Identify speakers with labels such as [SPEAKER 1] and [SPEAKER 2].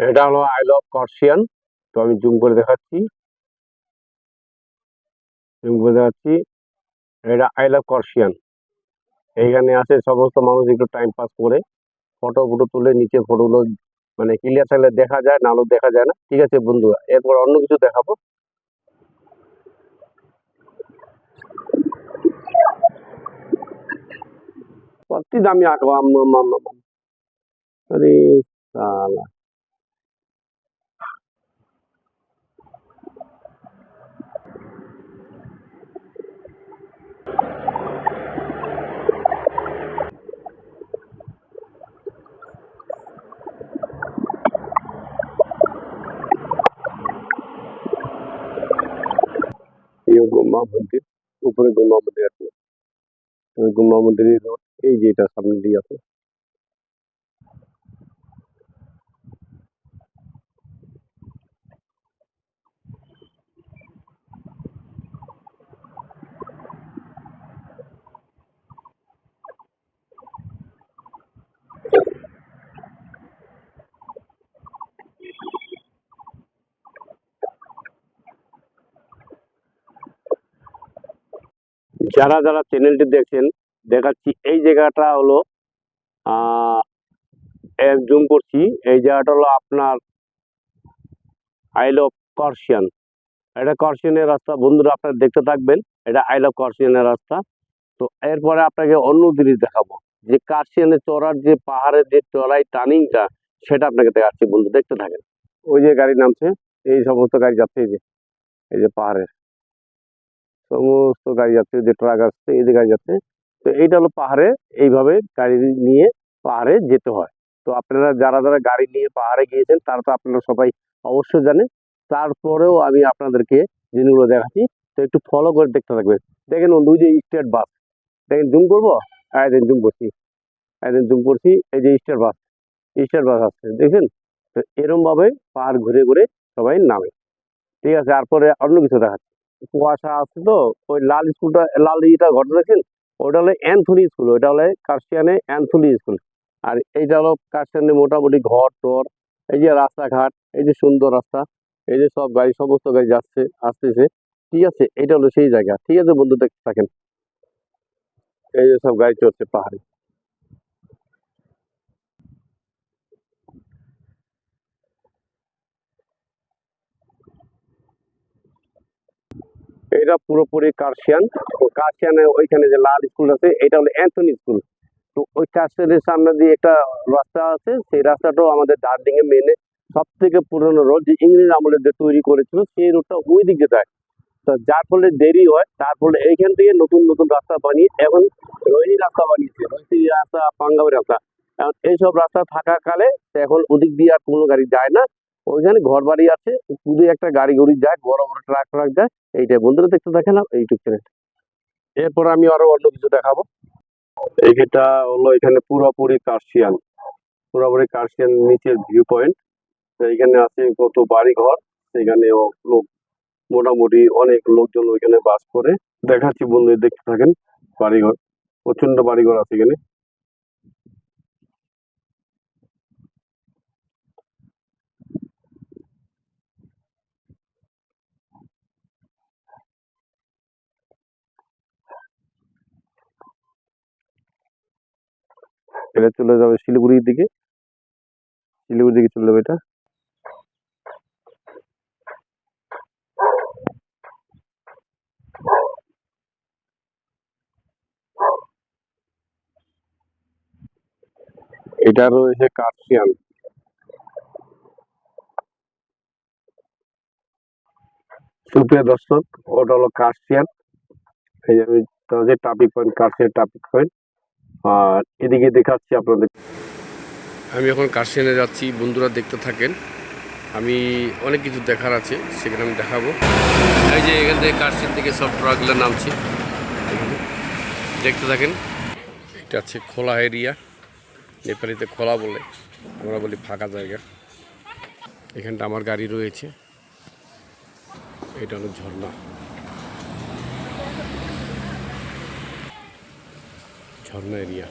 [SPEAKER 1] এটা হলো I love কার্শিয়ান। তো আমি জুম করে দেখাচ্ছি, এটা আই লাভ কার্শিয়ান। এইখানে আছে সমস্ত মানুষ একটু টাইম পাস করে ফটো ফটো তুলে, নিচে ফটোগুলো মানে ক্লিয়ার থাকলে দেখা যায়, নাহলে দেখা যায় না। ঠিক আছে বন্ধুরা, এরপর অন্য কিছু দেখাবো। কত দামি আঁকো আরে সালা। এই গুম্মা মন্দির, উপরে গুম্মা মন্দির আছে। ওই গুম্মা মন্দিরের রোড এই যে এটা সামনে দিয়ে আছে। যারা যারা চ্যানেলটি দেখছেন, দেখাচ্ছি এই জায়গাটা হলো জুম করছি। এই জায়গাটা হলো আপনার আই লাভ কার্শিয়ান। এটা কার্শিয়ানের রাস্তা বন্ধুরা, আপনারা দেখতে থাকবেন। এটা আই লাভ কার্শিয়ানের রাস্তা। তো এরপরে আপনাকে অন্য জিনিস দেখাবো, যে কার্শিয়ানে চড়ার যে পাহাড়ের যে চড়াই টার্নিংটা, সেটা আপনাকে দেখাচ্ছি বন্ধু, দেখতে থাকেন। ওই যে গাড়ি নামছে, এই সমস্ত গাড়ি যাচ্ছে, এই যে পাহাড়ের সমস্ত গাড়ি যাচ্ছে, যে ট্রাক আসছে, এই যে গাড়ি যাচ্ছে। তো এইটা হলো পাহাড়ে, এইভাবে গাড়ি নিয়ে পাহাড়ে যেতে হয়। তো আপনারা যারা যারা গাড়ি নিয়ে পাহাড়ে গিয়েছেন, তারা তো আপনারা সবাই অবশ্যই জানেন। তারপরেও আমি আপনাদেরকে জিনিসগুলো দেখাচ্ছি, তো একটু ফলো করে দেখতে থাকবেন। দেখেন বন্ধু, ওই যে স্টেট বাস, দেখেন জুম করবো, একদিন জুম করছি, এই যে স্টেট বাস আসছে, দেখছেন? তো এরম ভাবে পাহাড় ঘুরে ঘুরে সবাই নামে। ঠিক আছে, তারপরে অন্য কিছু দেখাচ্ছি। কুয়াশা আছে তো, ওই লাল স্কুলটা, লাল ইটা ঘরটা দেখছেন, ওটা হলো অ্যান্থনি স্কুল, ওইটা হলো কার্শিয়ানে অ্যান্থনি স্কুল। আর এইটা হলো কার্শিয়ানে মোটামুটি ঘর টর, এই যে রাস্তাঘাট, এই যে সুন্দর রাস্তা, এই যে সব গাড়ি, সমস্ত গাড়ি যাচ্ছে আসতেছে। ঠিক আছে, এটা হলো সেই জায়গা। ঠিক আছে বন্ধু, দেখতে থাকেন। এই যে সব গাড়ি চলছে পাহাড়ে। এটা পুরোপুরি কার্শিয়ান। তো কার্শিয়ানে ওইখানে যে লাল স্কুল আছে, এটা হলো অ্যান্থনি স্কুল। তো ওই কার্শিয়ানের সামনে দিয়ে একটা রাস্তা আছে, সেই রাস্তাটাও আমাদের দার্জিলিং এ মেনে সব থেকে পুরনো রোড, যে ইংরেজ আমলে যে তৈরি করেছিল, সেই রোডটা ওই দিকে যায়। তো যার ফলে দেরি হয়, তার ফলে এইখান থেকে নতুন নতুন রাস্তা বানিয়ে এখন রোহিণী রাস্তা বানিয়েছে, রোহিণী রাস্তা, পাঙ্গাবি রাস্তা। এখন এইসব রাস্তা থাকাকালে এখন ওদিক দিয়ে আর কোনো গাড়ি যায় না। ওইখানে ঘর বাড়ি আছে, শুধু একটা গাড়ি গুড়ি যায়, বড় বড় ট্রাক ট্রাক যায়। এইটাই বন্ধুরা, দেখতে দেখে না ইউটিউব চ্যানেল। এরপর আমি আরো অন্য কিছু দেখাবো। এইটা হলো এখানে পুরোপুরি কার্শিয়ান, পুরোপুরি কার্শিয়ান নিচের ভিউ পয়েন্ট। তো এখানে আছে কত বাড়ি ঘর, সেখানে লোক, মোটামুটি অনেক লোকজন ওইখানে বাস করে। দেখাচ্ছি বন্ধু, দেখতে থাকেন। বাড়িঘর, প্রচন্ড বাড়িঘর আছে এখানে। এটা চলে যাবে শিলিগুড়ির দিকে, শিলিগুড়ির দিকে চলে যাবে এটা। এটা রয়েছে কার্শিয়ান। সুপ্রিয় দর্শক, ওটা হলো কার্শিয়ান। এই যে আমি ট্রাফিক পয়েন্ট, কার্শিয়ান ট্রাফিক পয়েন্ট। আর এদিকে দেখাচ্ছি আপনাদের। আমি এখন কার্শিয়ানে যাচ্ছি বন্ধুরা, দেখতে থাকেন। আমি অনেক কিছু দেখার আছে, সেখানে আমি দেখাবো। এই যে এখান থেকে কার্শিয়ান থেকে সব ট্রাকগুলো নামছে, দেখতে থাকেন। এটা হচ্ছে খোলা এরিয়া, নেপালিতে খোলা বলে, আমরা বলি ফাঁকা জায়গা। এখানটা আমার গাড়ি রয়েছে। এটা হলো ঝর্ণা, ঝর্ণা এরিয়া।